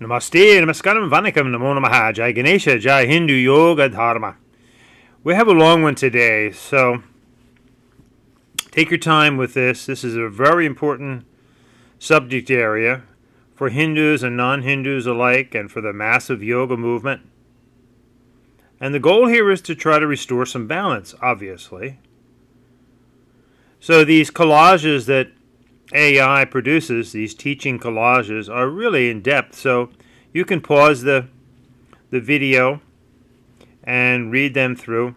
Namaste, Namaskaram, Vanakkam, Namo Namaha, Jai Ganesha, Jai Hindu Yoga Dharma. We have a long one today, so take your time with this. This is a very important subject area for Hindus and non-Hindus alike and for the massive yoga movement. And the goal here is to try to restore some balance, obviously. So these collages that AI produces, these teaching collages, are really in depth. So you can pause the video and read them through.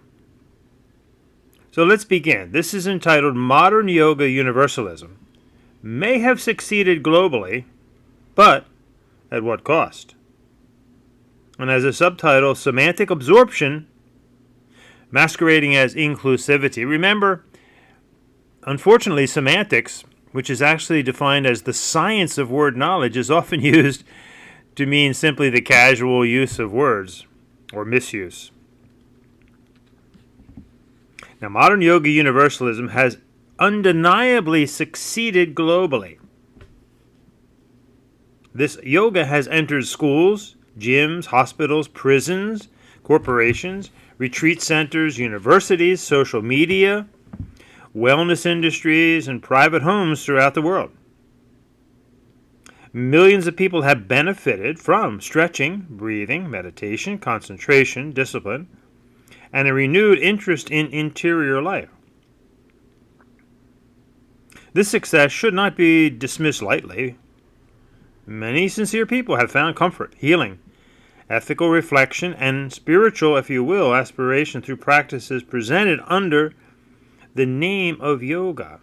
So let's begin. This is entitled Modern Yoga Universalism. May have succeeded globally, but at what cost? And as a subtitle, Semantic Absorption Masquerading as Inclusivity. Remember, unfortunately, semantics, which is actually defined as the science of word knowledge, is often used to mean simply the casual use of words or misuse. Now, modern yoga universalism has undeniably succeeded globally. This yoga has entered schools, gyms, hospitals, prisons, corporations, retreat centers, universities, social media, wellness industries, and private homes throughout the world. Millions of people have benefited from stretching, breathing, meditation, concentration, discipline, and a renewed interest in interior life. This success should not be dismissed lightly. Many sincere people have found comfort, healing, ethical reflection, and spiritual, if you will, aspiration through practices presented under the name of yoga.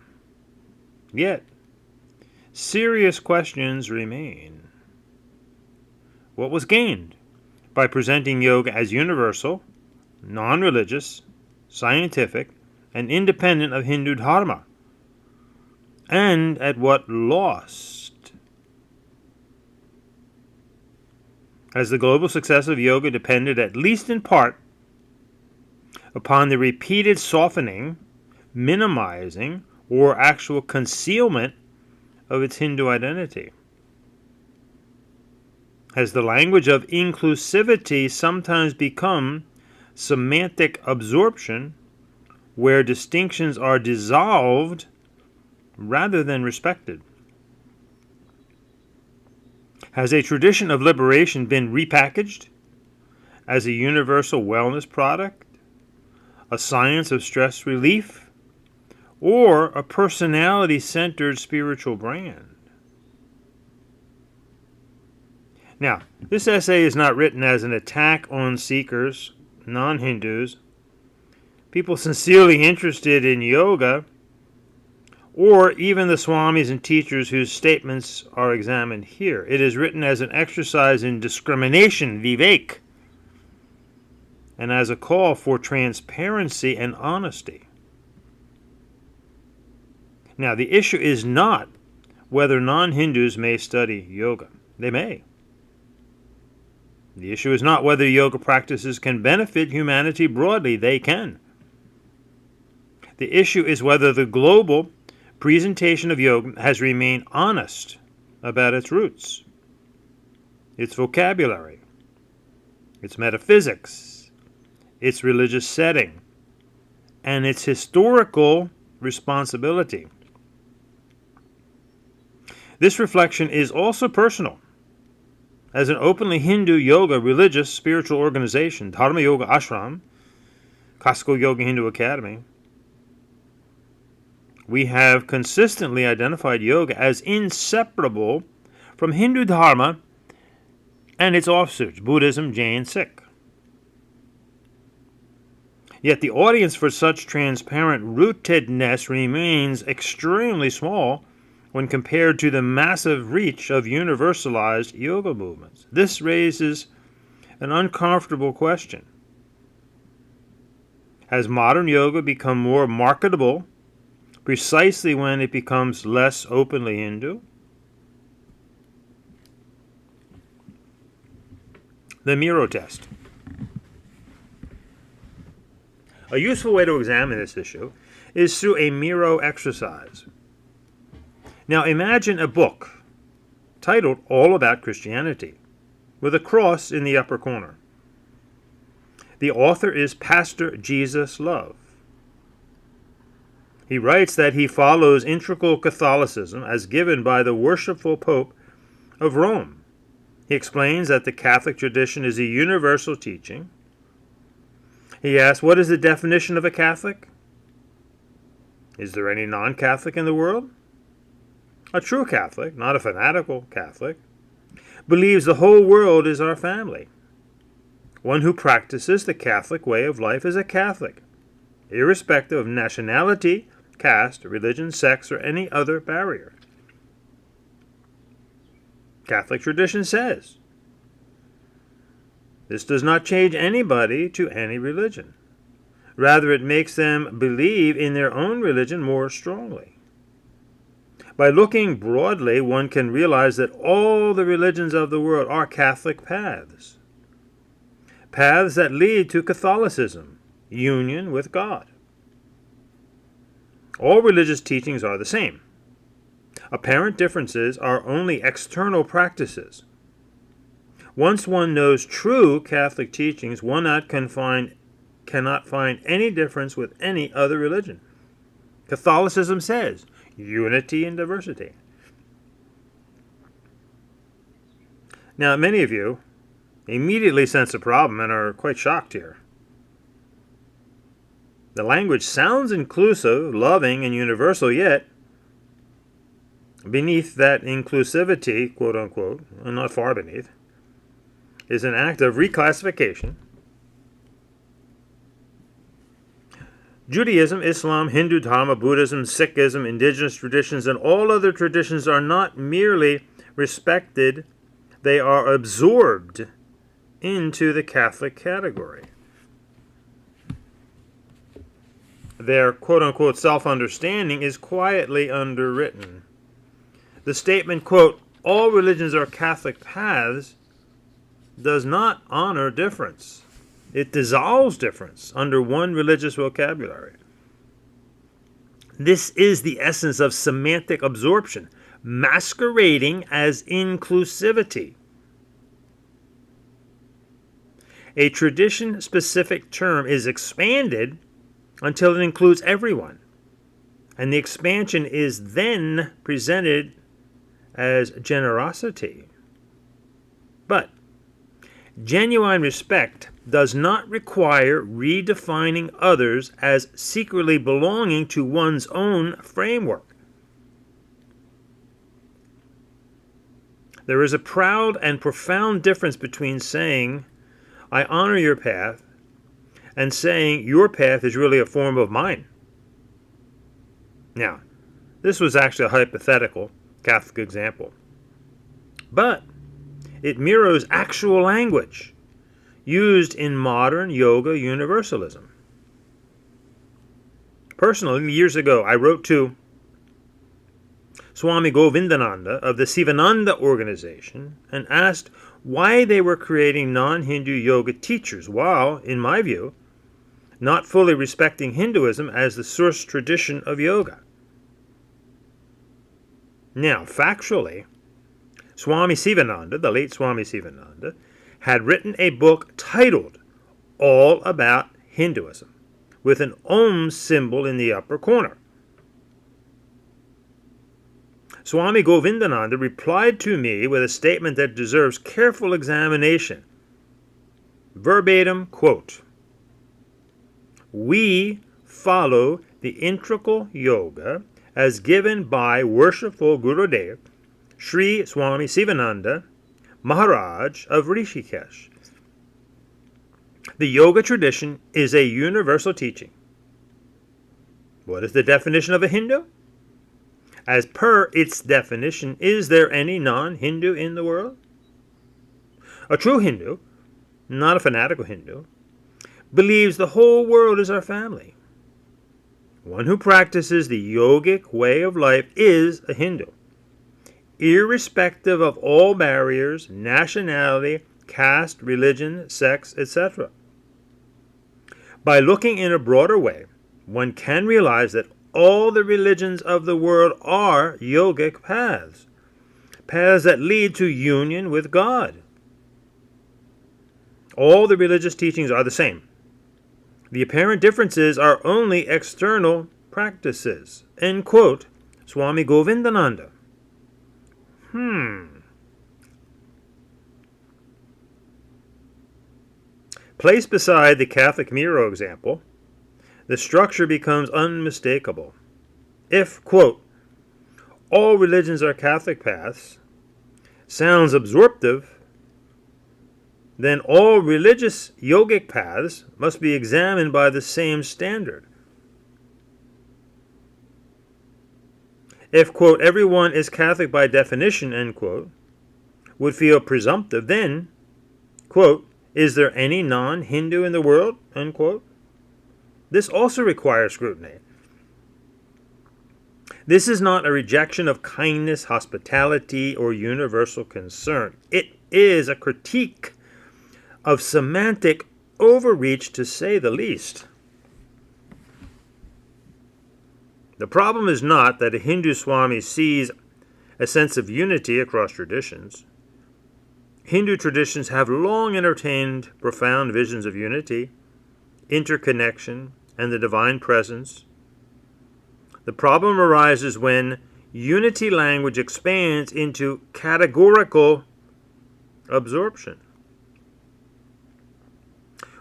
Yet, serious questions remain. What was gained by presenting yoga as universal, non-religious, scientific, and independent of Hindu dharma? And at what loss? Has the global success of yoga depended, at least in part, upon the repeated softening, minimizing, or actual concealment of its Hindu identity? Has the language of inclusivity sometimes become semantic absorption, where distinctions are dissolved rather than respected? Has a tradition of liberation been repackaged as a universal wellness product, a science of stress relief, or a personality-centered spiritual brand? Now, this essay is not written as an attack on seekers, non-Hindus, people sincerely interested in yoga, or even the swamis and teachers whose statements are examined here. It is written as an exercise in discrimination, vivek, and as a call for transparency and honesty. Now, the issue is not whether non-Hindus may study yoga. They may. The issue is not whether yoga practices can benefit humanity broadly. They can. The issue is whether the global presentation of yoga has remained honest about its roots, its vocabulary, its metaphysics, its religious setting, and its historical responsibility. This reflection is also personal. As an openly Hindu yoga religious spiritual organization, Dharma Yoga Ashram, Classical Yoga Hindu Academy, we have consistently identified yoga as inseparable from Hindu dharma and its offshoots, Buddhism, Jain, Sikh. Yet the audience for such transparent rootedness remains extremely small when compared to the massive reach of universalized yoga movements. This raises an uncomfortable question. Has modern yoga become more marketable precisely when it becomes less openly Hindu? The Miro test. A useful way to examine this issue is through a Miro exercise. Now imagine a book titled All About Christianity. with a cross in the upper corner. The author is Pastor Jesus Love. He writes that he follows integral Catholicism as given by the worshipful Pope of Rome. He explains that the Catholic tradition is a universal teaching. He asks, what is the definition of a Catholic? Is there any non-Catholic in the world? A true Catholic, not a fanatical Catholic, believes the whole world is our family. One who practices the Catholic way of life is a Catholic, irrespective of nationality, caste, religion, sex, or any other barrier. Catholic tradition says this does not change anybody to any religion. Rather, it makes them believe in their own religion more strongly. By looking broadly, one can realize that all the religions of the world are Catholic paths. Paths that lead to Catholicism, union with God. All religious teachings are the same. Apparent differences are only external practices. Once one knows true Catholic teachings, one cannot find any difference with any other religion. Catholicism says unity in diversity. Now, many of you immediately sense a problem and are quite shocked here. The language sounds inclusive, loving, and universal, yet beneath that inclusivity, quote unquote, and not far beneath, is an act of reclassification. Judaism, Islam, Hindu Dharma, Buddhism, Sikhism, indigenous traditions, and all other traditions are not merely respected, they are absorbed into the Catholic category. Their quote-unquote self-understanding is quietly underwritten. The statement, quote, all religions are Catholic paths, does not honor difference. It dissolves difference under one religious vocabulary. This is the essence of semantic absorption, masquerading as inclusivity. A tradition-specific term is expanded until it includes everyone, and the expansion is then presented as generosity. But genuine respect does not require redefining others as secretly belonging to one's own framework. There is a proud and profound difference between saying, I honor your path, and saying your path is really a form of mine. Now, this was actually a hypothetical Catholic example, but it mirrors actual language used in modern yoga universalism. Personally, years ago, I wrote to Swami Govindananda of the Sivananda organization and asked why they were creating non-Hindu yoga teachers while, in my view, not fully respecting Hinduism as the source tradition of yoga. Now, factually, Swami Sivananda, the late Swami Sivananda, had written a book titled All About Hinduism, with an Om symbol in the upper corner. Swami Govindananda replied to me with a statement that deserves careful examination. Verbatim quote, we follow the integral yoga as given by worshipful Gurudev, Sri Swami Sivananda Maharaj of Rishikesh. The yoga tradition is a universal teaching. What is the definition of a Hindu? As per its definition, is there any non-Hindu in the world? A true Hindu, not a fanatical Hindu, believes the whole world is our family. One who practices the yogic way of life is a Hindu, irrespective of all barriers, nationality, caste, religion, sex, etc. By looking in a broader way, one can realize that all the religions of the world are yogic paths, paths that lead to union with God. All the religious teachings are the same. The apparent differences are only external practices. End quote. Swami Govindananda. Placed beside the Catholic Miro example, the structure becomes unmistakable. If, quote, all religions are Catholic paths, sounds absorptive, then all religious yogic paths must be examined by the same standard. If, quote, everyone is Catholic by definition, end quote, would feel presumptive, then, quote, is there any non-Hindu in the world, end quote? This also requires scrutiny. This is not a rejection of kindness, hospitality, or universal concern. It is a critique of semantic overreach, to say the least. The problem is not that a Hindu Swami sees a sense of unity across traditions. Hindu traditions have long entertained profound visions of unity, interconnection, and the divine presence. The problem arises when unity language expands into categorical absorption.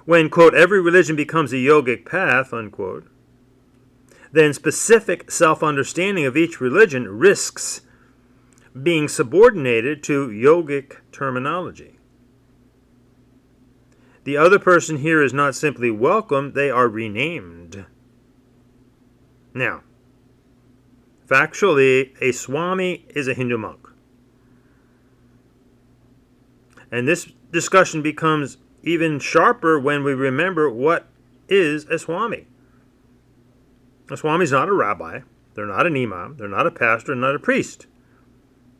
When, quote, every religion becomes a yogic path, unquote, then specific self-understanding of each religion risks being subordinated to yogic terminology. The other person here is not simply welcomed, they are renamed. Now, factually, a Swami is a Hindu monk. And this discussion becomes even sharper when we remember what is a Swami. A Swami is not a rabbi, they're not an imam, they're not a pastor, not a priest,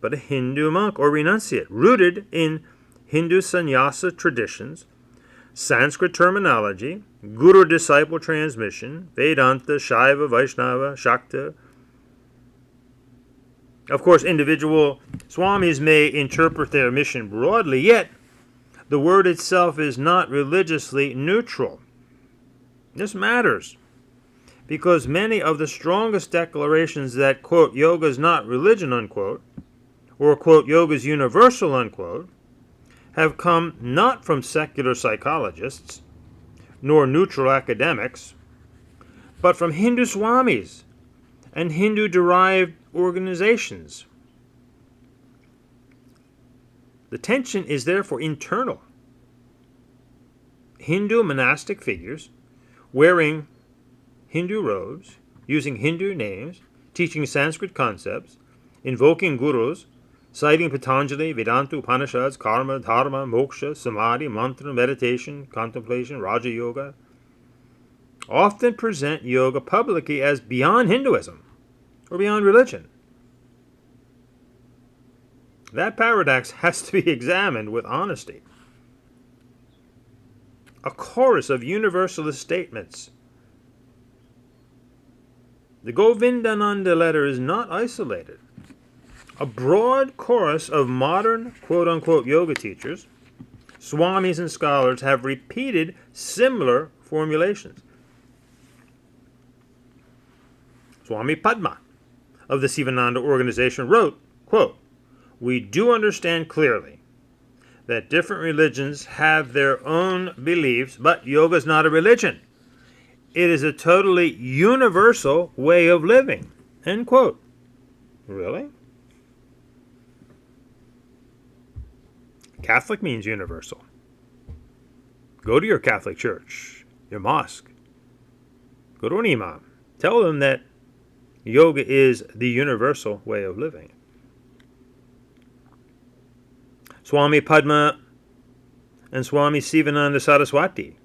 but a Hindu monk or renunciate, rooted in Hindu sannyasa traditions, Sanskrit terminology, guru-disciple transmission, Vedanta, Shaiva, Vaishnava, Shakta. Of course, individual Swamis may interpret their mission broadly, yet the word itself is not religiously neutral. This matters because many of the strongest declarations that, quote, yoga is not religion, unquote, or, quote, yoga is universal, unquote, have come not from secular psychologists nor neutral academics, but from Hindu Swamis and Hindu-derived organizations. The tension is therefore internal. Hindu monastic figures wearing Hindu robes, using Hindu names, teaching Sanskrit concepts, invoking gurus, citing Patanjali, Vedanta, Upanishads, karma, dharma, moksha, samadhi, mantra, meditation, contemplation, Raja Yoga, often present yoga publicly as beyond Hinduism or beyond religion. That paradox has to be examined with honesty. A chorus of universalist statements. The Govindananda letter is not isolated. A broad chorus of modern quote-unquote yoga teachers, swamis and scholars have repeated similar formulations. Swami Padma of the Sivananda organization wrote, quote, "We do understand clearly that different religions have their own beliefs, but yoga is not a religion. It is a totally universal way of living." End quote. Really? Catholic means universal. Go to your Catholic church, your mosque. Go to an imam. Tell them that yoga is the universal way of living. Swami Padma and Swami Sivananda Saraswati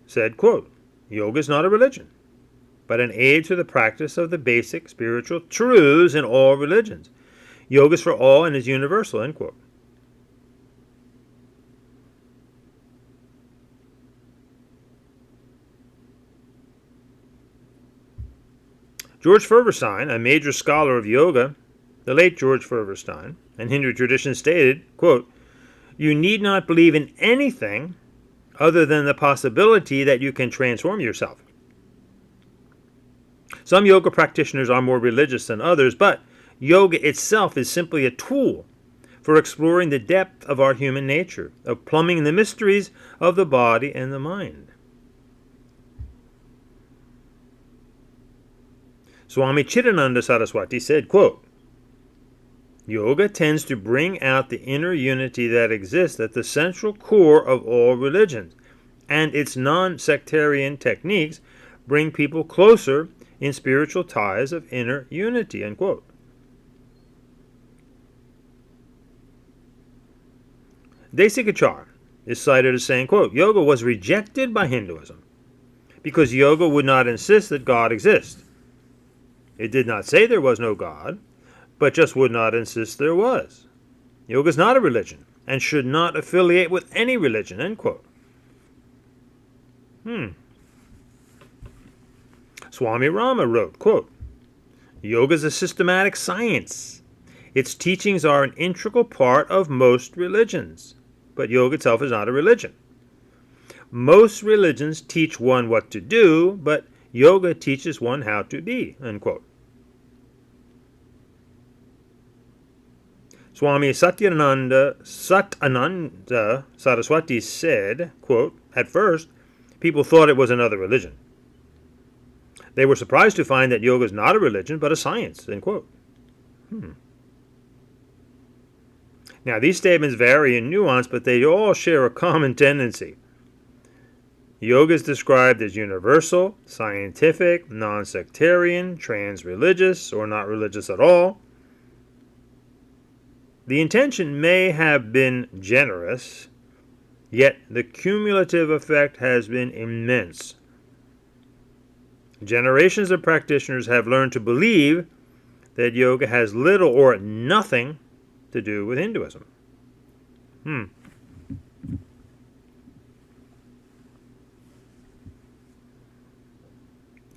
said, quote, "Yoga is not a religion, but an aid to the practice of the basic spiritual truths in all religions. Yoga is for all and is universal," end quote. George Furberstein, a major scholar of yoga, the late George Furberstein, and Hindu tradition stated, quote, You need not believe in anything other than the possibility that you can transform yourself. Some yoga practitioners are more religious than others, but yoga itself is simply a tool for exploring the depth of our human nature, of plumbing the mysteries of the body and the mind. Swami Chidananda Saraswati said, quote, "Yoga tends to bring out the inner unity that exists at the central core of all religions, and its non-sectarian techniques bring people closer in spiritual ties of inner unity." Unquote. Desikachar is cited as saying, quote, "Yoga was rejected by Hinduism because yoga would not insist that God exists. It did not say there was no God, but just would not insist there was. Yoga is not a religion and should not affiliate with any religion." End quote. Swami Rama wrote, quote, "Yoga is a systematic science. Its teachings are an integral part of most religions. But yoga itself is not a religion. Most religions teach one what to do, but yoga teaches one how to be." Unquote. Swami Satyananda Saraswati said, quote, "At first, people thought it was another religion. They were surprised to find that yoga is not a religion, but a science." End quote. Now, these statements vary in nuance, but they all share a common tendency. Yoga is described as universal, scientific, non-sectarian, trans-religious, or not religious at all. The intention may have been generous, yet the cumulative effect has been immense. Generations of practitioners have learned to believe that yoga has little or nothing to do with Hinduism.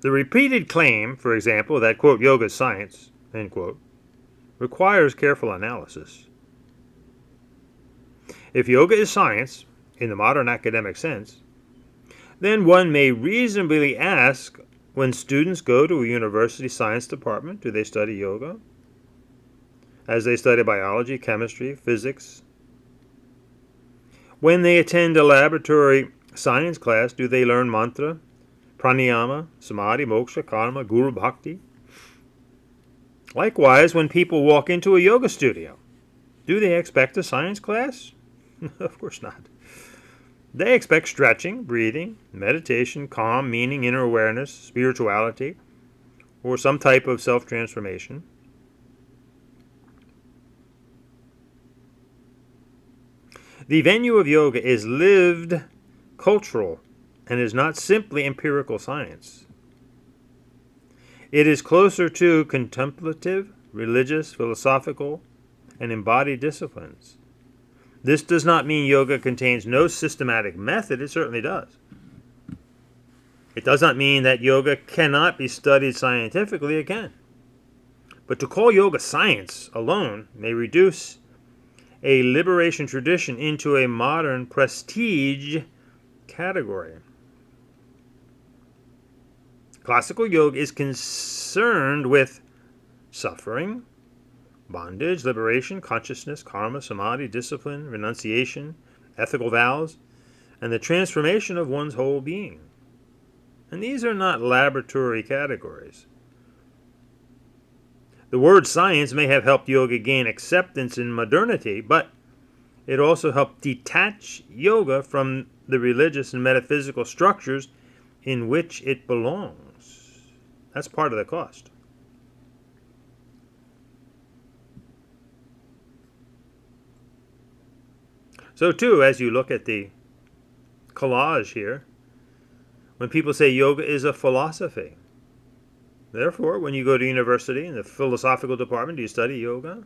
The repeated claim, for example, that, quote, "yoga is science," end quote, requires careful analysis. If yoga is science, in the modern academic sense, then one may reasonably ask, when students go to a university science department, do they study yoga as they study biology, chemistry, physics? When they attend a laboratory science class, do they learn mantra, pranayama, samadhi, moksha, karma, guru bhakti? Likewise, when people walk into a yoga studio, do they expect a science class? Of course not. They expect stretching, breathing, meditation, calm, meaning, inner awareness, spirituality, or some type of self-transformation. The venue of yoga is lived cultural and is not simply empirical science. It is closer to contemplative, religious, philosophical, and embodied disciplines. This does not mean yoga contains no systematic method. It certainly does. It does not mean that yoga cannot be studied scientifically. It can. But to call yoga science alone may reduce a liberation tradition into a modern prestige category. Classical yoga is concerned with suffering, bondage, liberation, consciousness, karma, samadhi, discipline, renunciation, ethical vows, and the transformation of one's whole being. And these are not laboratory categories. The word science may have helped yoga gain acceptance in modernity, but it also helped detach yoga from the religious and metaphysical structures in which it belongs. That's part of the cost. So too, as you look at the collage here, when people say yoga is a philosophy, therefore, when you go to university in the philosophical department, do you study yoga?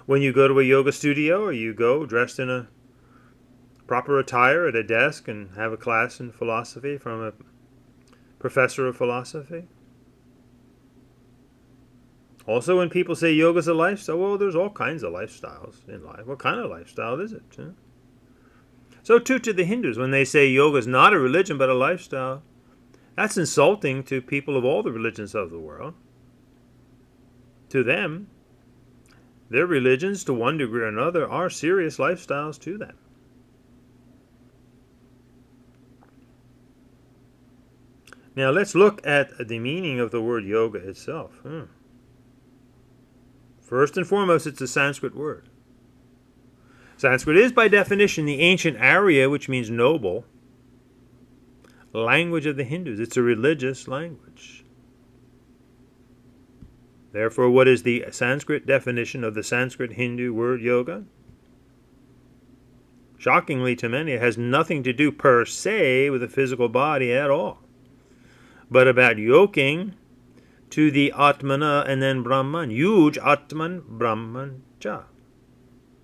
When you go to a yoga studio, or you go dressed in a proper attire at a desk and have a class in philosophy from a professor of philosophy? Also, when people say yoga is a lifestyle, well, there's all kinds of lifestyles in life. What kind of lifestyle is it? Huh? So too to the Hindus, when they say yoga is not a religion but a lifestyle, that's insulting to people of all the religions of the world. To them, their religions, to one degree or another, are serious lifestyles to them. Now let's look at the meaning of the word yoga itself. First and foremost, it's a Sanskrit word. Sanskrit is, by definition, the ancient Arya, which means noble, language of the Hindus. It's a religious language. Therefore, what is the Sanskrit definition of the Sanskrit Hindu word yoga? Shockingly to many, it has nothing to do per se with the physical body at all, but about yoking to the Atmana and then Brahman. Yuj Atman Brahman Cha.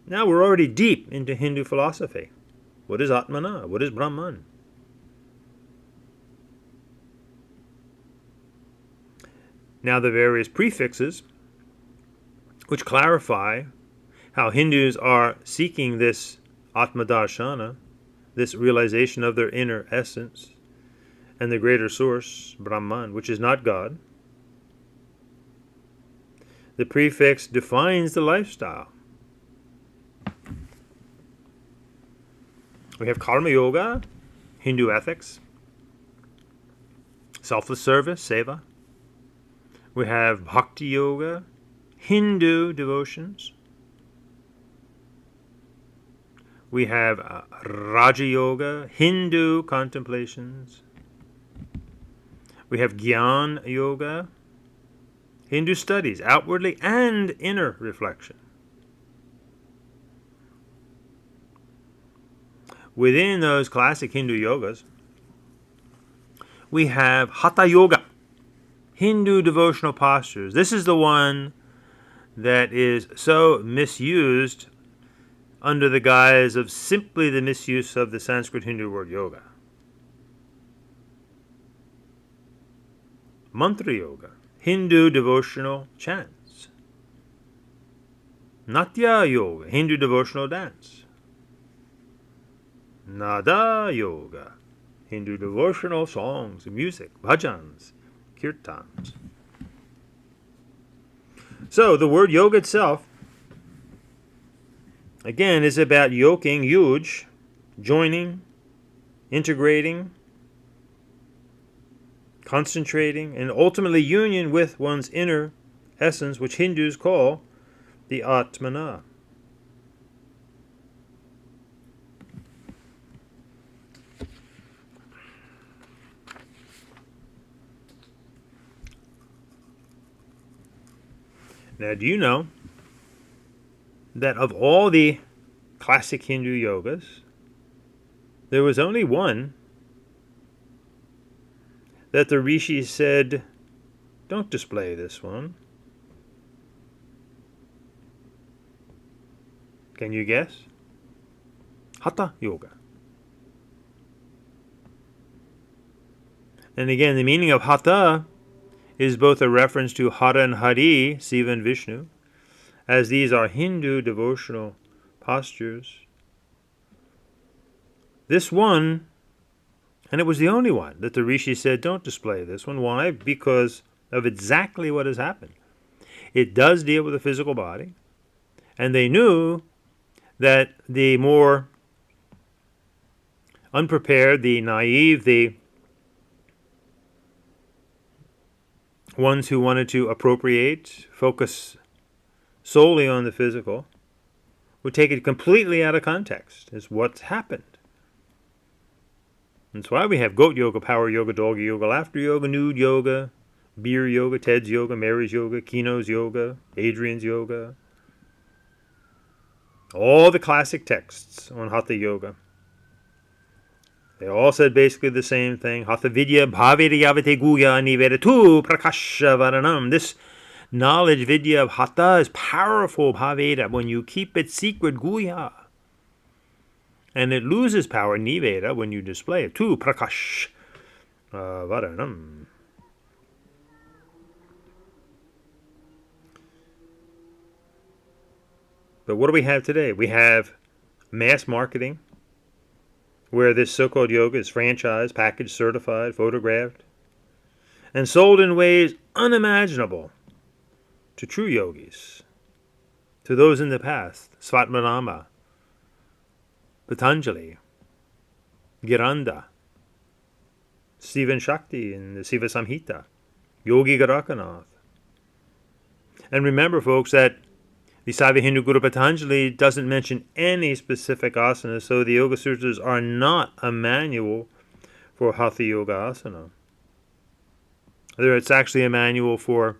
Now we're already deep into Hindu philosophy. What is Atmana? What is Brahman? Now the various prefixes which clarify how Hindus are seeking this Atmadarshana, this realization of their inner essence, and the greater source, Brahman, which is not God. The prefix defines the lifestyle. We have Karma Yoga, Hindu ethics, selfless service, seva. We have Bhakti Yoga, Hindu devotions. We have Raja Yoga, Hindu contemplations. We have Gyan Yoga, Hindu studies, outwardly and inner reflection. Within those classic Hindu yogas, we have Hatha Yoga, Hindu devotional postures. This is the one that is so misused under the guise of simply the misuse of the Sanskrit Hindu word yoga. Mantra Yoga, Hindu devotional chants. Natya Yoga, Hindu devotional dance. Nada Yoga, Hindu devotional songs, music, bhajans, kirtans. So the word yoga itself, again, is about yoking, yuj, joining, integrating, concentrating, and ultimately union with one's inner essence, which Hindus call the Atmana. Now, do you know that of all the classic Hindu yogas, there was only one that the rishis said, don't display this one? Can you guess? Hatha Yoga. And again, the meaning of Hatha is both a reference to Hara and Hari, Siva and Vishnu, as these are Hindu devotional postures. This one, and it was the only one that the rishi said, don't display this one. Why? Because of exactly what has happened. It does deal with the physical body, and they knew that the more unprepared, the naive, the ones who wanted to appropriate, focus solely on the physical, would take it completely out of context as what's happened. That's why we have goat yoga, power yoga, dog yoga, laughter yoga, nude yoga, beer yoga, Ted's yoga, Mary's yoga, Kino's yoga, Adrian's yoga. All the classic texts on Hatha Yoga. They all said basically the same thing. Hatha vidya bhaviri yavate guya nivedatu prakasha varanam. This knowledge, vidya of Hatha, is powerful, bhaveda, when you keep it secret, guya. And it loses power, niveda, when you display it. Tu prakash varanam. But what do we have today? We have mass marketing, where this so-called yoga is franchised, packaged, certified, photographed, and sold in ways unimaginable to true yogis, to those in the past, Svatmanama, Patanjali, Giranda, Stephen Shakti in the Siva Samhita, Yogi Garakanath. And remember, folks, that the Saiva Hindu Guru Patanjali doesn't mention any specific asanas, so the Yoga Sutras are not a manual for Hatha Yoga asana. It's actually a manual for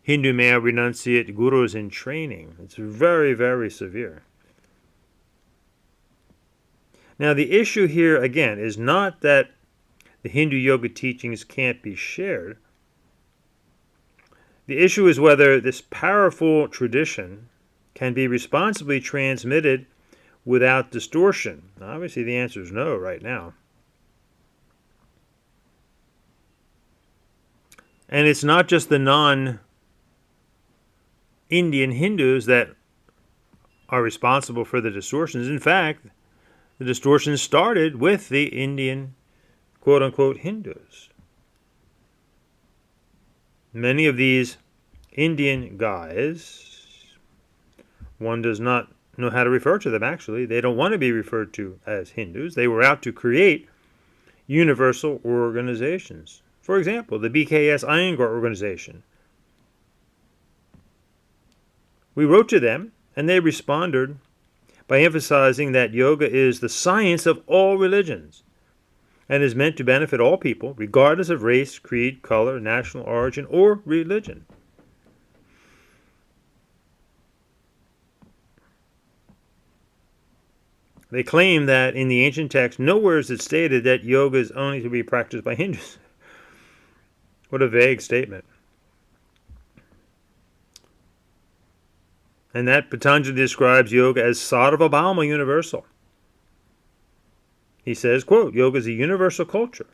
Hindu male renunciate gurus in training. It's very, very severe. Now, the issue here, again, is not that the Hindu yoga teachings can't be shared. The issue is whether this powerful tradition can be responsibly transmitted without distortion. Obviously, the answer is no right now. And it's not just the non-Indian Hindus that are responsible for the distortions. In fact, the distortions started with the Indian, quote-unquote, Hindus. Many of these Indian guys, one does not know how to refer to them, actually. They don't want to be referred to as Hindus. They were out to create universal organizations. For example, the BKS Iyengar organization. We wrote to them, and they responded by emphasizing that yoga is the science of all religions and is meant to benefit all people, regardless of race, creed, color, national origin, or religion. They claim that in the ancient text, nowhere is it stated that yoga is only to be practiced by Hindus. What a vague statement. And that Patanjali describes yoga as Sarvabhauma universal. He says, quote, yoga is a universal culture.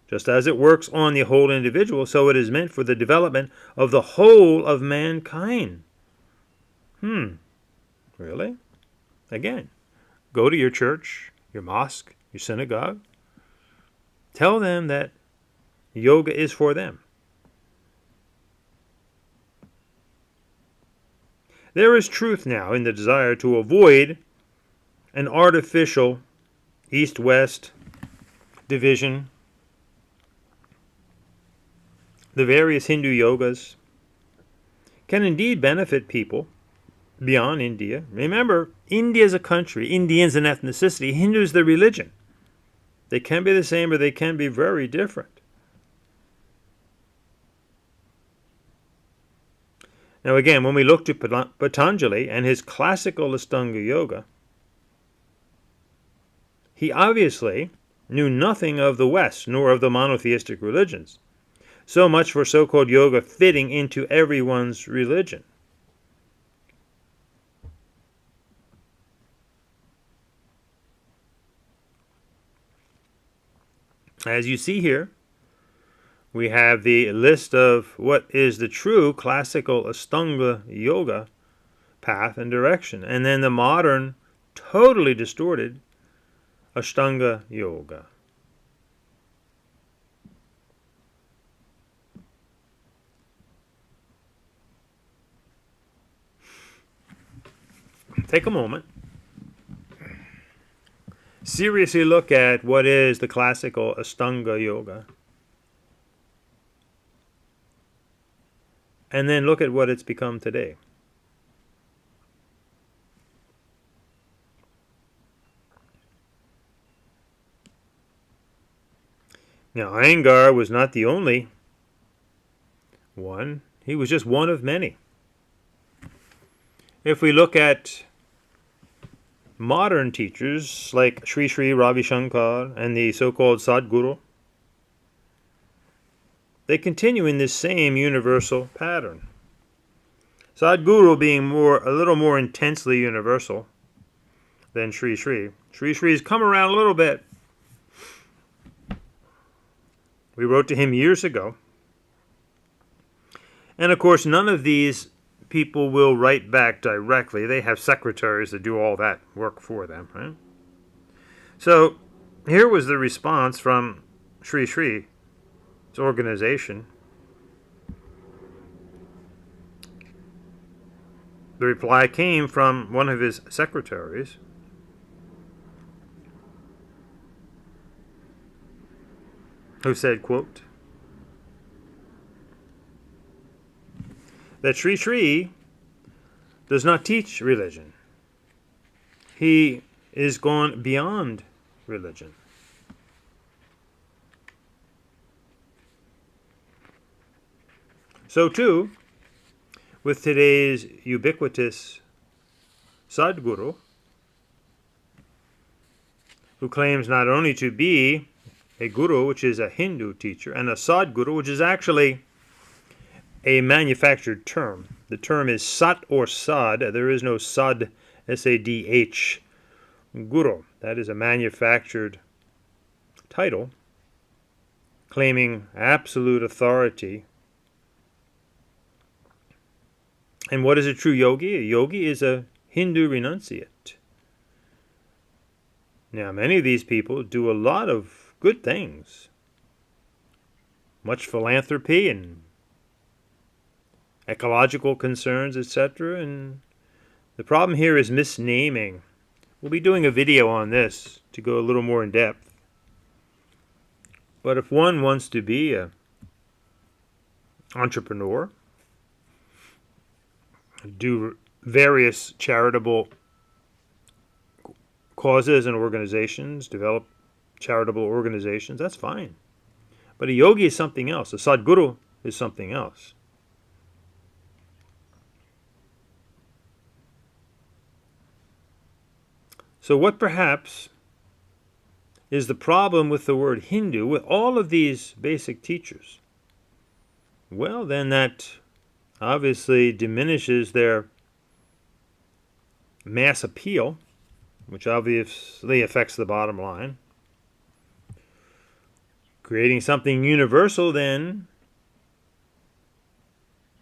Just as it works on the whole individual, so it is meant for the development of the whole of mankind. Really? Again, go to your church, your mosque, your synagogue. Tell them that yoga is for them. There is truth now in the desire to avoid an artificial East-West division. The various Hindu yogas can indeed benefit people beyond India. Remember, India is a country, Indians an ethnicity, Hindus the religion. They can be the same or they can be very different. Now again, when we look to Patanjali and his classical Ashtanga yoga, he obviously knew nothing of the West nor of the monotheistic religions. So much for so-called yoga fitting into everyone's religion. As you see here, we have the list of what is the true classical Ashtanga yoga path and direction, and then the modern, totally distorted Ashtanga yoga. Take a moment. Seriously look at what is the classical Ashtanga yoga. And then look at what it's become today. Now, Iyengar was not the only one. He was just one of many. If we look at modern teachers like Sri Sri Ravi Shankar and the so-called Sadguru, they continue in this same universal pattern. Sadguru being a little more intensely universal than Sri Sri. Sri Sri's come around a little bit. We wrote to him years ago. And of course, none of these people will write back directly. They have secretaries that do all that work for them, right? So here was the response from Sri Sri's organization. The reply came from one of his secretaries, who said, quote, that Sri Sri does not teach religion. He is gone beyond religion. So too, with today's ubiquitous Sadguru, who claims not only to be a guru, which is a Hindu teacher, and a Sadguru, which is actually a manufactured term. The term is Sat or Sad. There is no Sad, S-A-D-H, Guru. That is a manufactured title claiming absolute authority. And what is a true yogi? A yogi is a Hindu renunciate. Now, many of these people do a lot of good things, much philanthropy and ecological concerns, etc. And the problem here is misnaming. We'll be doing a video on this to go a little more in depth. But if one wants to be an entrepreneur, do various charitable causes and organizations, develop charitable organizations, that's fine. But a yogi is something else. A Sadguru is something else. So what perhaps is the problem with the word Hindu with all of these basic teachers? Well, then that obviously diminishes their mass appeal, which obviously affects the bottom line. Creating something universal then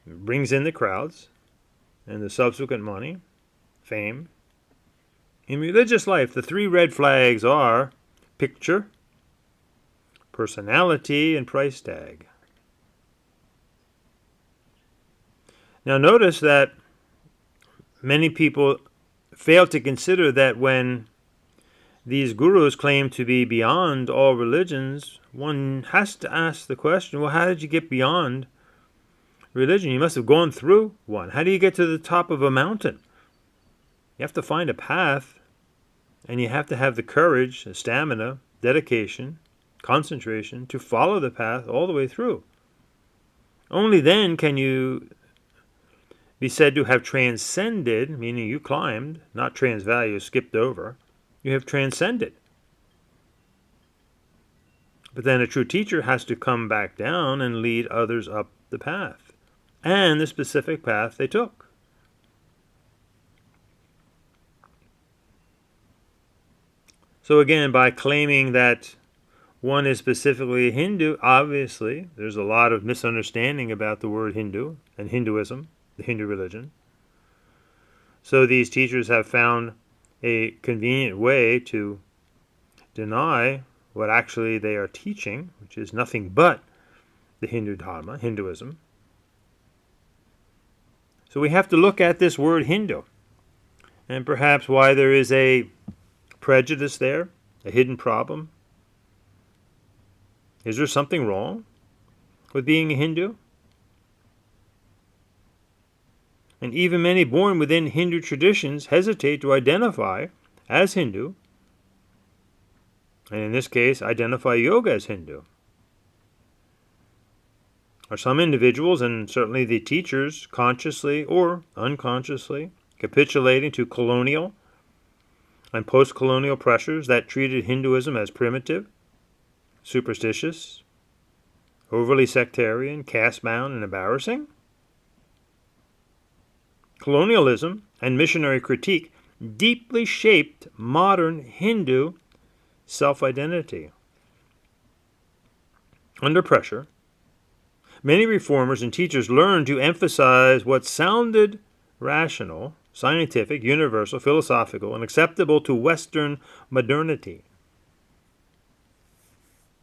brings in the crowds and the subsequent money, fame. In religious life, the three red flags are picture, personality, and price tag. Now notice that many people fail to consider that when these gurus claim to be beyond all religions, one has to ask the question, well, how did you get beyond religion? You must have gone through one. How do you get to the top of a mountain? You have to find a path, and you have to have the courage, the stamina, dedication, concentration to follow the path all the way through. Only then can you be said to have transcended, meaning you climbed, not transvalue, skipped over. You have transcended. But then a true teacher has to come back down and lead others up the path, and the specific path they took. So again, by claiming that one is specifically Hindu, obviously there's a lot of misunderstanding about the word Hindu and Hinduism, the Hindu religion. So these teachers have found a convenient way to deny what actually they are teaching, which is nothing but the Hindu Dharma, Hinduism. So we have to look at this word Hindu, and perhaps why there is a prejudice there, a hidden problem. Is there something wrong with being a Hindu? And even many born within Hindu traditions hesitate to identify as Hindu, and in this case, identify yoga as Hindu. Are some individuals, and certainly the teachers, consciously or unconsciously, capitulating to colonial and post-colonial pressures that treated Hinduism as primitive, superstitious, overly sectarian, caste-bound, and embarrassing? Colonialism and missionary critique deeply shaped modern Hindu self-identity. Under pressure, Many reformers and teachers learned to emphasize what sounded rational, scientific, universal, philosophical, and acceptable to Western modernity.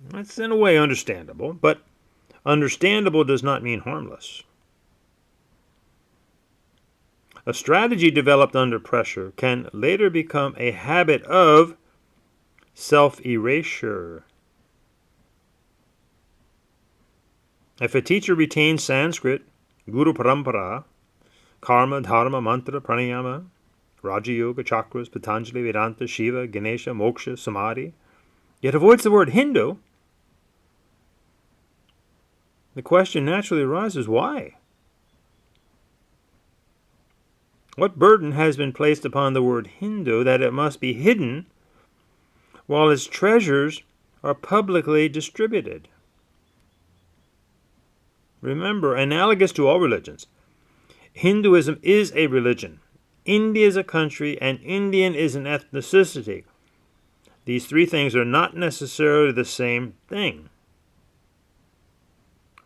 That's in a way understandable, but understandable does not mean harmless. A strategy developed under pressure can later become a habit of self-erasure. If a teacher retains Sanskrit, Guru Parampara, Karma, Dharma, Mantra, Pranayama, Raja Yoga, Chakras, Patanjali, Vedanta, Shiva, Ganesha, Moksha, Samadhi, yet avoids the word Hindu, the question naturally arises, why? What burden has been placed upon the word Hindu that it must be hidden while its treasures are publicly distributed? Remember, analogous to all religions, Hinduism is a religion. India is a country, and Indian is an ethnicity. These three things are not necessarily the same thing.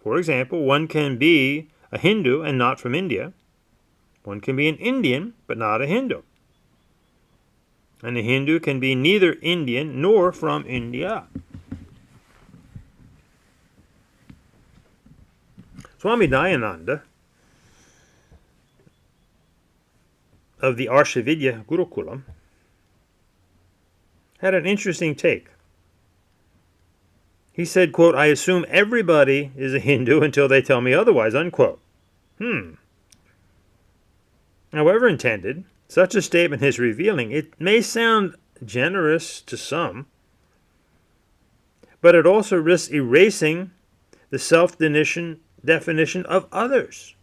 For example, one can be a Hindu and not from India. One can be an Indian, but not a Hindu. And a Hindu can be neither Indian nor from India. Swami Dayananda of the Arshavidya Gurukulam had an interesting take. He said, quote, "I assume everybody is a Hindu until they tell me otherwise," unquote. However intended, such a statement is revealing. It may sound generous to some, but it also risks erasing the self-definition of others.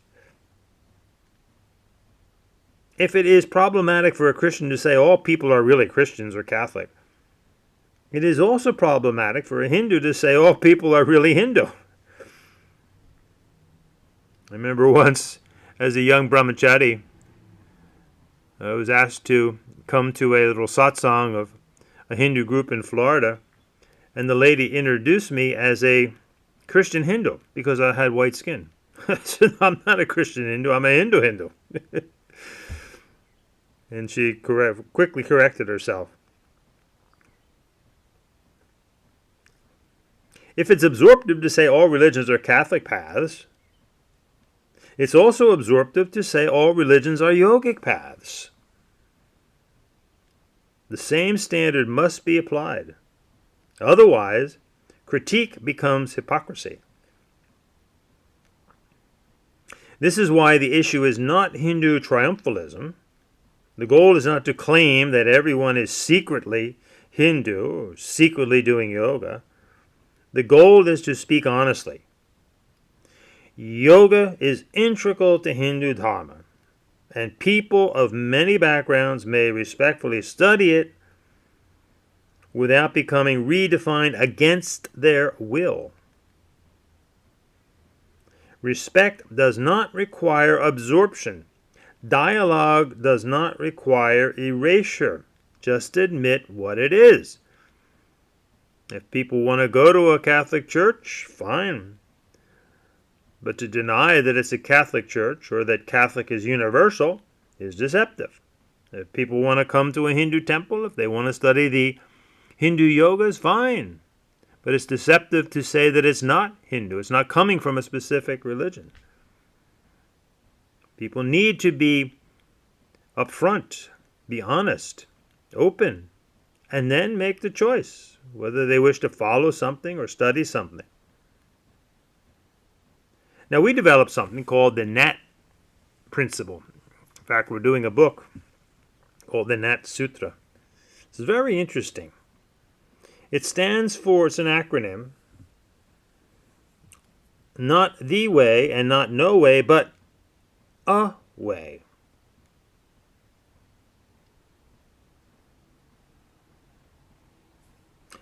If it is problematic for a Christian to say all people are really Christians or Catholic, it is also problematic for a Hindu to say all people are really Hindu. I remember once, as a young brahmachari, I was asked to come to a little satsang of a Hindu group in Florida, and the lady introduced me as a Christian Hindu because I had white skin. I said, "I'm not a Christian Hindu, I'm a Hindu." And she quickly corrected herself. If it's absorptive to say all religions are Catholic paths, it's also absorptive to say all religions are yogic paths. The same standard must be applied. Otherwise, critique becomes hypocrisy. This is why the issue is not Hindu triumphalism. The goal is not to claim that everyone is secretly Hindu or secretly doing yoga. The goal is to speak honestly. Yoga is integral to Hindu Dharma, and people of many backgrounds may respectfully study it without becoming redefined against their will. Respect does not require absorption. Dialogue does not require erasure. Just admit what it is. If people want to go to a Catholic church, fine. But to deny that it's a Catholic church or that Catholic is universal is deceptive. If people want to come to a Hindu temple, if they want to study the Hindu yogas, fine. But it's deceptive to say that it's not Hindu. It's not coming from a specific religion. People need to be upfront, be honest, open, and then make the choice whether they wish to follow something or study something. Now, we developed something called the Nat principle. In fact, we're doing a book called the Nat Sutra. It's very interesting. It stands for, it's an acronym, not the way and not no way, but a way.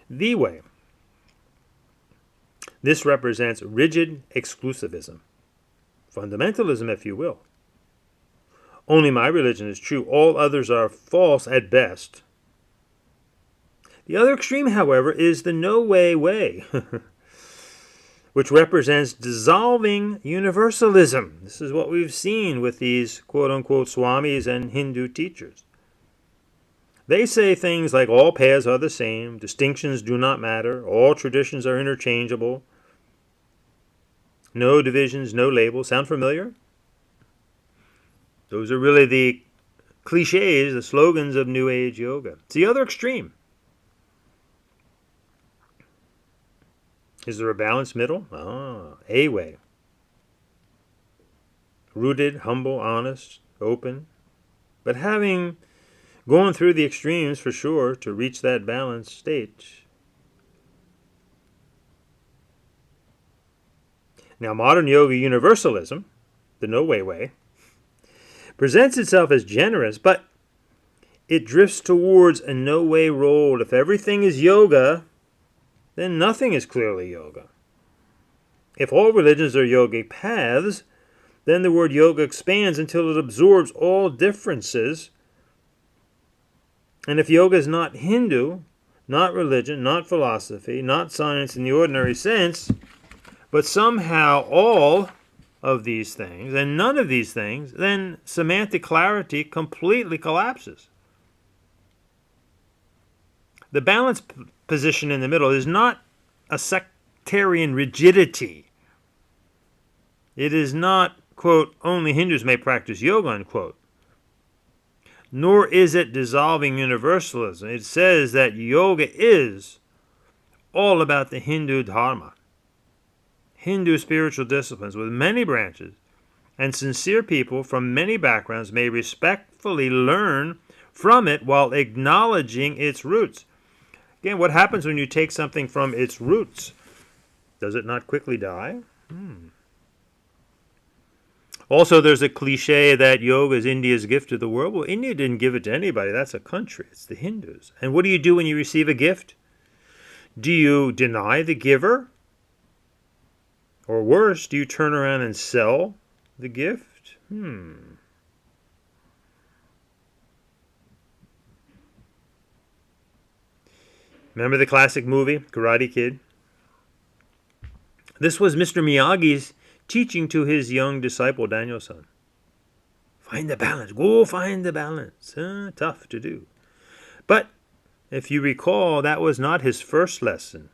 The way. This represents rigid exclusivism, fundamentalism, if you will. Only my religion is true. All others are false at best. The other extreme, however, is the no way way. which represents dissolving universalism. This is what we've seen with these quote-unquote swamis and Hindu teachers. They say things like all paths are the same, distinctions do not matter, all traditions are interchangeable, no divisions, no labels. Sound familiar? Those are really the cliches, the slogans of New Age yoga. It's the other extreme. Is there a balanced middle? A way. Rooted, humble, honest, open. But having gone through the extremes for sure to reach that balanced state. Now, modern yoga universalism, the no way, presents itself as generous, but it drifts towards a no-way role. If everything is yoga, then nothing is clearly yoga. If all religions are yogic paths, then the word yoga expands until it absorbs all differences. And if yoga is not Hindu, not religion, not philosophy, not science in the ordinary sense, but somehow all of these things and none of these things, then semantic clarity completely collapses. The balanced position in the middle is not a sectarian rigidity. It is not, quote, only Hindus may practice yoga, unquote. Nor is it dissolving universalism. It says that yoga is all about the Hindu dharma. Hindu spiritual disciplines with many branches, and sincere people from many backgrounds may respectfully learn from it while acknowledging its roots. Again, what happens when you take something from its roots? Does it not quickly die? Also, there's a cliche that yoga is India's gift to the world. Well, India didn't give it to anybody. That's a country. It's the Hindus. And what do you do when you receive a gift? Do you deny the giver? Or worse, do you turn around and sell the gift? Remember the classic movie, Karate Kid? This was Mr. Miyagi's teaching to his young disciple, Daniel-san. Find the balance. Go find the balance. Tough to do. But if you recall, that was not his first lesson.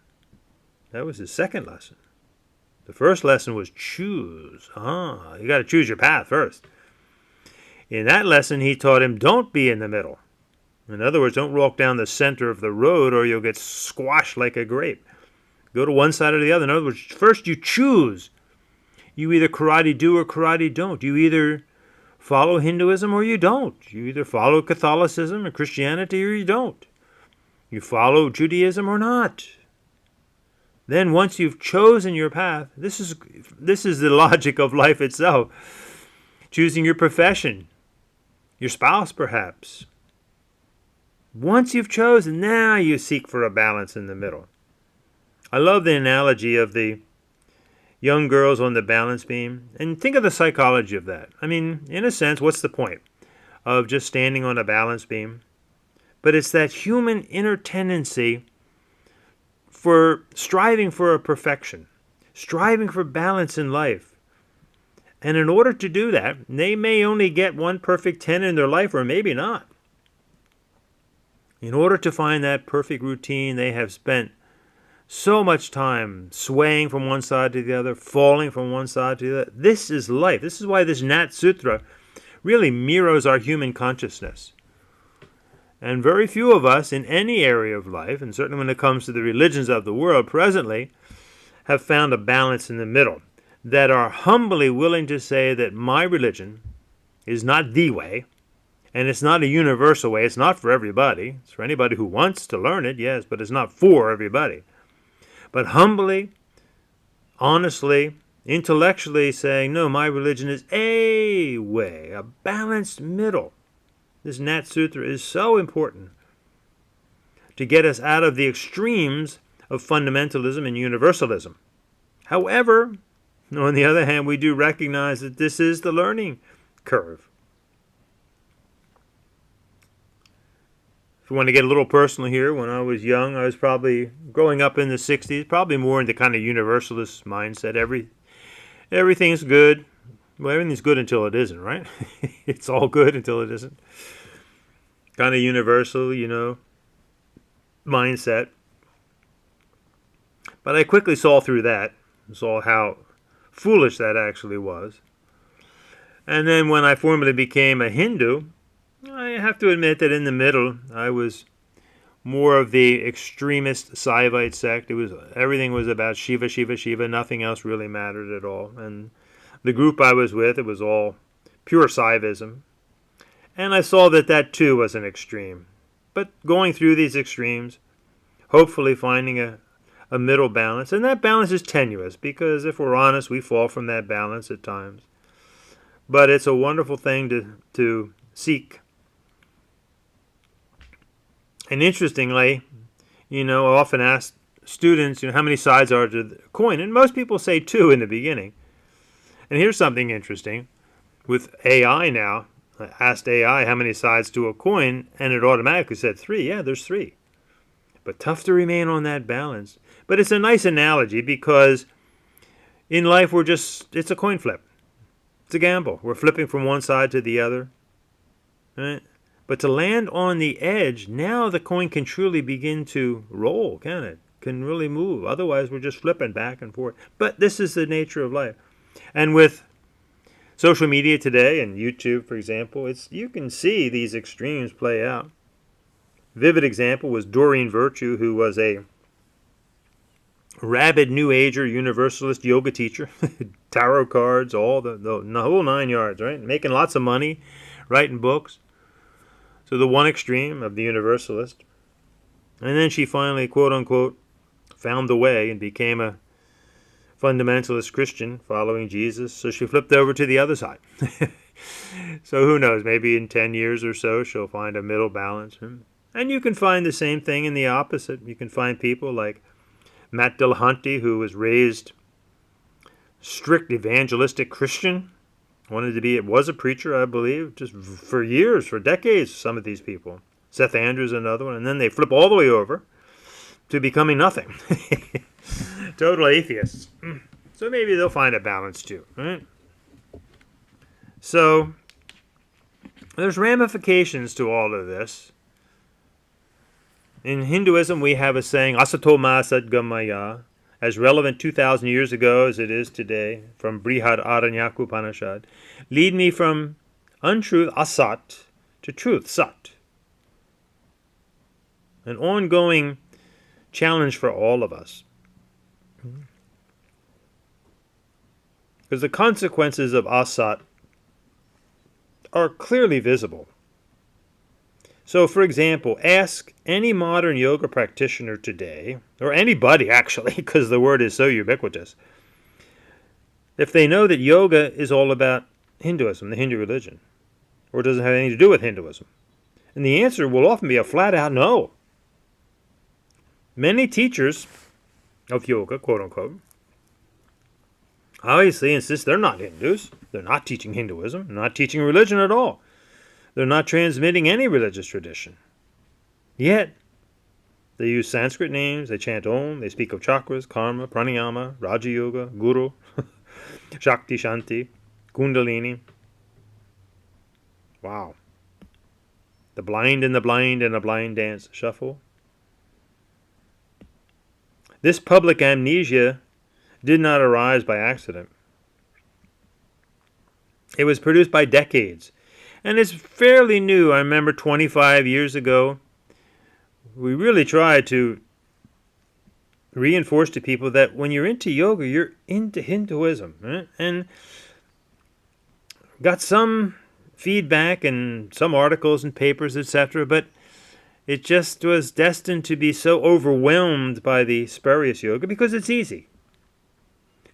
That was his second lesson. The first lesson was choose. You got to choose your path first. In that lesson, he taught him, don't be in the middle. In other words, don't walk down the center of the road or you'll get squashed like a grape. Go to one side or the other. In other words, first you choose. You either karate do or karate don't. You either follow Hinduism or you don't. You either follow Catholicism or Christianity or you don't. You follow Judaism or not. Then once you've chosen your path, this is the logic of life itself. Choosing your profession, your spouse perhaps. Once you've chosen, now you seek for a balance in the middle. I love the analogy of the young girls on the balance beam. And think of the psychology of that. I mean, in a sense, what's the point of just standing on a balance beam? But it's that human inner tendency for striving for a perfection, striving for balance in life. And in order to do that, they may only get one perfect 10 in their life, or maybe not. In order to find that perfect routine, they have spent so much time swaying from one side to the other, falling from one side to the other. This is life. This is why this Nat Sutra really mirrors our human consciousness. And very few of us in any area of life, and certainly when it comes to the religions of the world presently, have found a balance in the middle, that are humbly willing to say that my religion is not the way, and it's not a universal way. It's not for everybody. It's for anybody who wants to learn it, yes, but it's not for everybody. But humbly, honestly, intellectually saying, no, my religion is a way, a balanced middle. This Nat Sutra is so important to get us out of the extremes of fundamentalism and universalism. However, on the other hand, we do recognize that this is the learning curve. If you want to get a little personal here, when I was young, I was probably growing up in the 60s, probably more into kind of universalist mindset. Everything's good. Well, everything's good until it isn't, right? It's all good until it isn't. Kind of universal, mindset. But I quickly saw through that, saw how foolish that actually was. And then when I formally became a Hindu, I have to admit that in the middle, I was more of the extremist Saivite sect. Everything was about Shiva, Shiva, Shiva. Nothing else really mattered at all. And the group I was with, it was all pure Saivism. And I saw that that too was an extreme. But going through these extremes, hopefully finding a middle balance. And that balance is tenuous because if we're honest, we fall from that balance at times. But it's a wonderful thing to seek. And interestingly, I often ask students, how many sides are to the coin? And most people say 2 in the beginning. And here's something interesting. With AI now, I asked AI how many sides to a coin, and it automatically said 3. Yeah, there's 3. But tough to remain on that balance. But it's a nice analogy because in life it's a coin flip. It's a gamble. We're flipping from one side to the other. Right? But to land on the edge, now the coin can truly begin to roll, can it? Can really move. Otherwise, we're just flipping back and forth. But this is the nature of life. And with social media today and YouTube, for example, you can see these extremes play out. Vivid example was Doreen Virtue, who was a rabid New Ager Universalist yoga teacher, tarot cards, all the whole 9 yards, right? Making lots of money, writing books. So the one extreme of the Universalist. And then she finally, quote unquote, found the way and became a fundamentalist Christian following Jesus. So she flipped over to the other side. So who knows, maybe in 10 years or so she'll find a middle balance. And you can find the same thing in the opposite. You can find people like Matt Dillahunty, who was raised strict evangelistic Christian. Was a preacher, I believe, just for years, for decades, some of these people. Seth Andrews, another one. And then they flip all the way over to becoming nothing. Total atheists. So maybe they'll find a balance too, right? So there's ramifications to all of this. In Hinduism, we have a saying, Asato ma sadgamaya, as relevant 2,000 years ago as it is today, from Brihad Aranyak Upanishad. Lead me from untruth, asat, to truth, sat. An ongoing challenge for all of us. Because the consequences of asat are clearly visible. So, for example, ask any modern yoga practitioner today, or anybody actually, because the word is so ubiquitous, if they know that yoga is all about Hinduism, the Hindu religion, or doesn't have anything to do with Hinduism. And the answer will often be a flat-out no. Many teachers of yoga, quote unquote, obviously insist they're not Hindus. They're not teaching Hinduism. They're not teaching religion at all. They're not transmitting any religious tradition. Yet, they use Sanskrit names, they chant Om, they speak of chakras, karma, pranayama, Raja Yoga, Guru, Shakti, Shanti, Kundalini. Wow. The blind and the blind in a blind dance shuffle. This public amnesia did not arise by accident. It was produced by decades. And it's fairly new. I remember 25 years ago, we really tried to reinforce to people that when you're into yoga, you're into Hinduism. Right? And got some feedback and some articles and papers, etc., but it just was destined to be so overwhelmed by the spurious yoga because it's easy.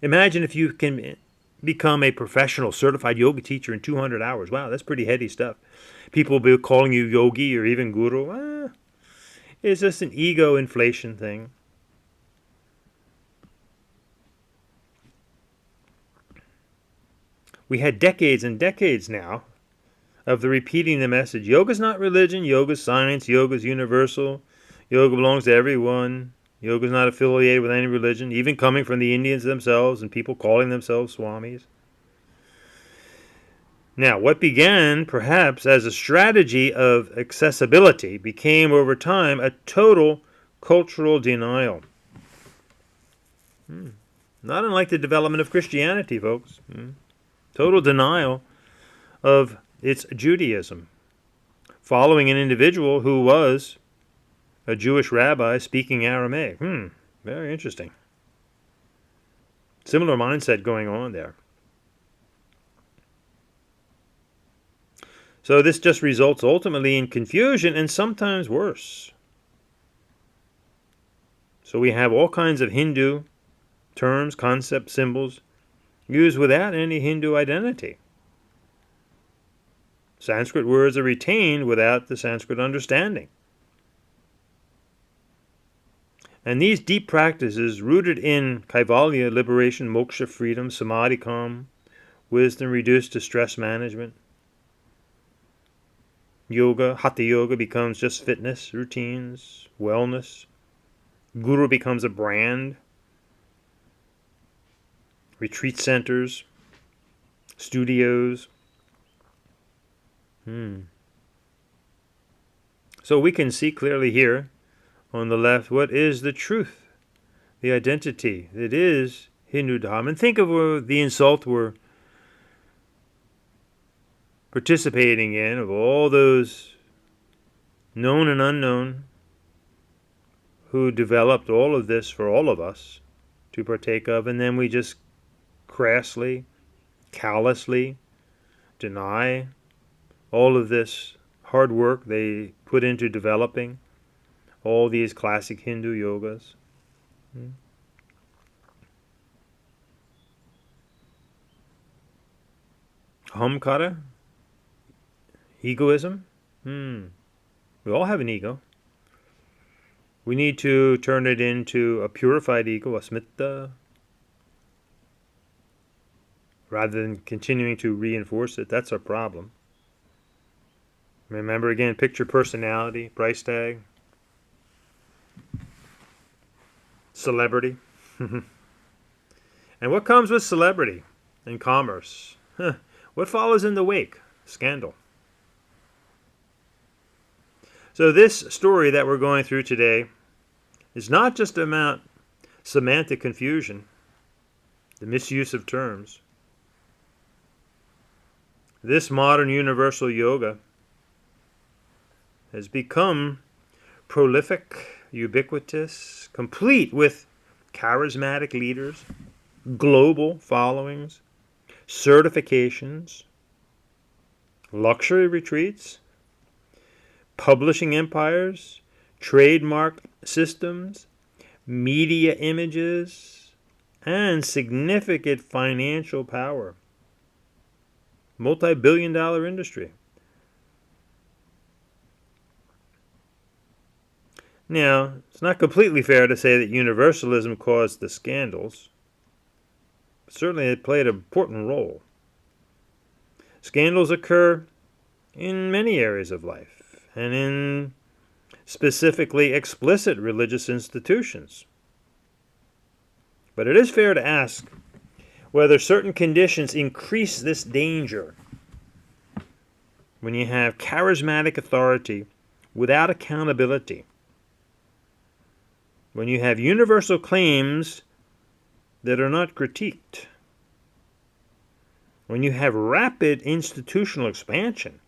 Imagine if you can become a professional certified yoga teacher in 200 hours. Wow, that's pretty heady stuff. People will be calling you yogi or even guru. It's just an ego inflation thing. We had decades and decades now of the repeating the message. Yoga's not religion. Yoga's science. Yoga's universal. Yoga belongs to everyone. Yoga's not affiliated with any religion, even coming from the Indians themselves and people calling themselves swamis. Now, what began perhaps as a strategy of accessibility became over time a total cultural denial. Not unlike the development of Christianity, folks. Total denial of its Judaism. Following an individual who was a Jewish rabbi speaking Aramaic. Very interesting. Similar mindset going on there. So this just results ultimately in confusion and sometimes worse. So we have all kinds of Hindu terms, concepts, symbols used without any Hindu identity. Sanskrit words are retained without the Sanskrit understanding. And these deep practices, rooted in Kaivalya, liberation, moksha, freedom, samadhi, calm, wisdom reduced to stress management, yoga, hatha yoga becomes just fitness, routines, wellness. Guru becomes a brand. Retreat centers, studios. So we can see clearly here on the left what is the truth, the identity that is Hindu Dharma. And think of the insult we're participating in, of all those known and unknown who developed all of this for all of us to partake of, and then we just crassly, callously deny all of this hard work they put into developing all these classic Hindu yogas. Ahamkara, egoism. We all have an ego. We need to turn it into a purified ego, asmita, rather than continuing to reinforce it. That's our problem. Remember again, picture personality, price tag, celebrity. And what comes with celebrity and commerce? What follows in the wake? Scandal. So this story that we're going through today is not just about semantic confusion, the misuse of terms. This modern universal yoga has become prolific, ubiquitous, complete with charismatic leaders, global followings, certifications, luxury retreats, publishing empires, trademark systems, media images, and significant financial power. Multi-billion-dollar industry. Now, it's not completely fair to say that Universalism caused the scandals. Certainly it played an important role. Scandals occur in many areas of life, and in specifically explicit religious institutions. But it is fair to ask whether certain conditions increase this danger. When you have charismatic authority without accountability, when you have universal claims that are not critiqued, when you have rapid institutional expansion,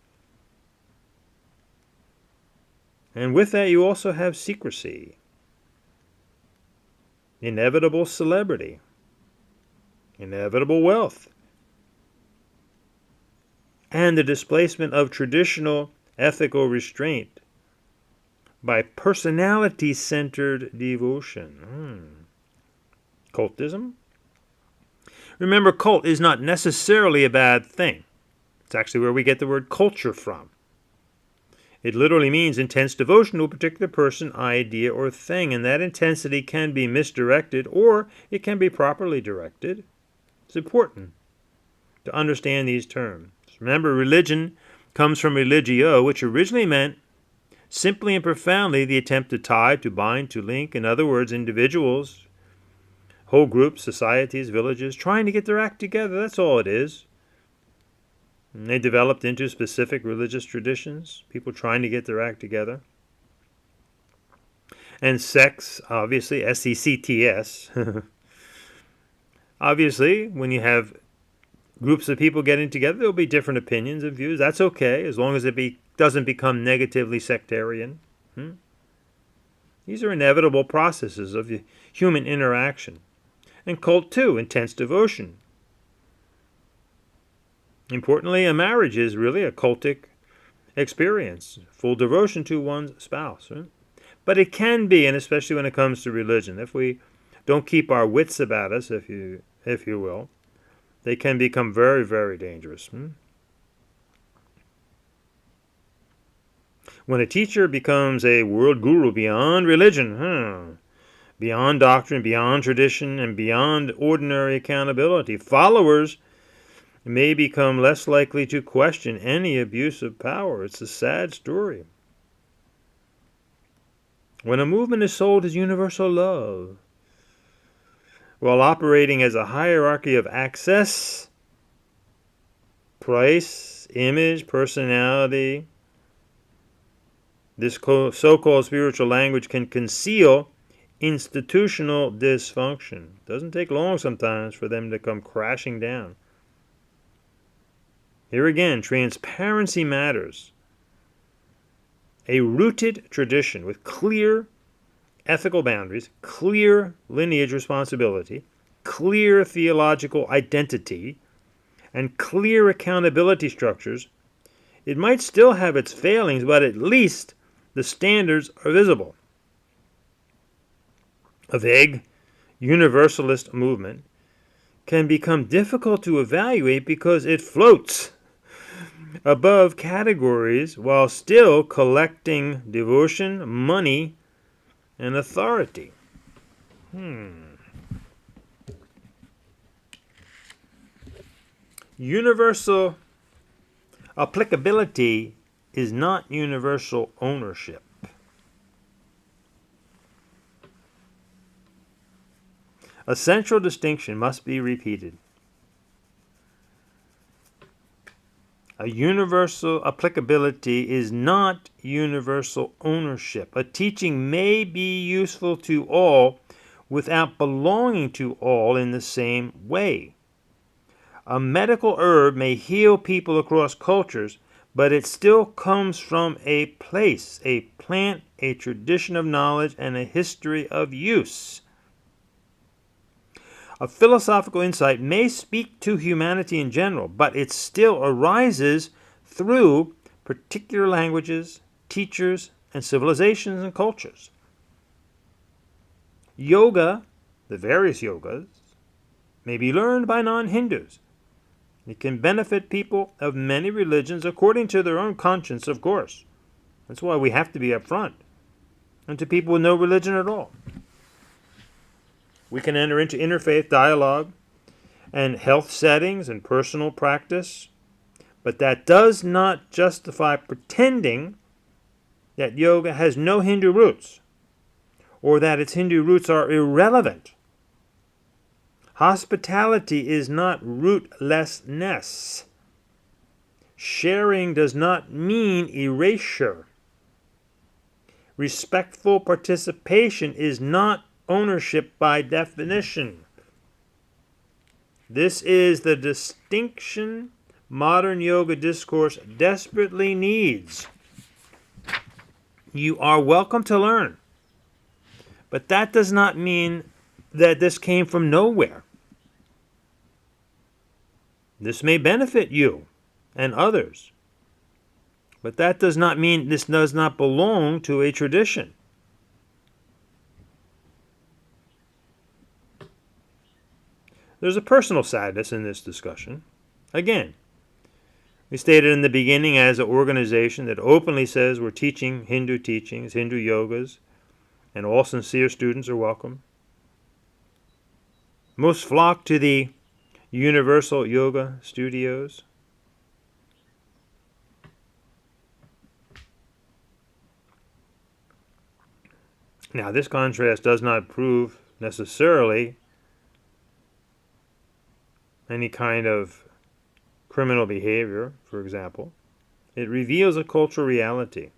and with that you also have secrecy, inevitable celebrity, inevitable wealth, and the displacement of traditional ethical restraint by personality-centered devotion. Cultism? Remember, cult is not necessarily a bad thing. It's actually where we get the word culture from. It literally means intense devotion to a particular person, idea, or thing, and that intensity can be misdirected or it can be properly directed. It's important to understand these terms. Remember, religion comes from religio, which originally meant simply and profoundly the attempt to tie, to bind, to link. In other words, individuals, whole groups, societies, villages, trying to get their act together. That's all it is. And they developed into specific religious traditions, people trying to get their act together. And sex, obviously, S-E-C-T-S. Obviously, when you have groups of people getting together, there'll be different opinions and views. That's okay, as long as it doesn't become negatively sectarian. These are inevitable processes of human interaction. And cult, too, intense devotion. Importantly, a marriage is really a cultic experience, full devotion to one's spouse. Right? But it can be, and especially when it comes to religion, if we don't keep our wits about us, if you will, they can become very, very dangerous. When a teacher becomes a world guru beyond religion, beyond doctrine, beyond tradition, and beyond ordinary accountability, followers may become less likely to question any abuse of power. It's a sad story. When a movement is sold as universal love, while operating as a hierarchy of access, price, image, personality, this so-called spiritual language can conceal institutional dysfunction. It doesn't take long sometimes for them to come crashing down. Here again, transparency matters. A rooted tradition with clear ethical boundaries, clear lineage responsibility, clear theological identity, and clear accountability structures, it might still have its failings, but at least the standards are visible. A vague universalist movement can become difficult to evaluate because it floats above categories while still collecting devotion, money, and authority. Universal applicability is not universal ownership. A central distinction must be repeated. A universal applicability is not universal ownership. A teaching may be useful to all without belonging to all in the same way. A medical herb may heal people across cultures, but it still comes from a place, a plant, a tradition of knowledge, and a history of use. A philosophical insight may speak to humanity in general, but it still arises through particular languages, teachers, and civilizations and cultures. Yoga, the various yogas, may be learned by non-Hindus. It can benefit people of many religions according to their own conscience, of course. That's why we have to be upfront. And to people with no religion at all. We can enter into interfaith dialogue and health settings and personal practice, but that does not justify pretending that yoga has no Hindu roots or that its Hindu roots are irrelevant. Hospitality is not rootlessness. Sharing does not mean erasure. Respectful participation is not ownership by definition. This is the distinction modern yoga discourse desperately needs. You are welcome to learn, but that does not mean that this came from nowhere. This may benefit you and others, but that does not mean this does not belong to a tradition. There's a personal sadness in this discussion. Again, we stated in the beginning as an organization that openly says we're teaching Hindu teachings, Hindu yogas, and all sincere students are welcome. Most flock to the Universal Yoga Studios. Now, this contrast does not prove necessarily any kind of criminal behavior, for example. It reveals a cultural reality.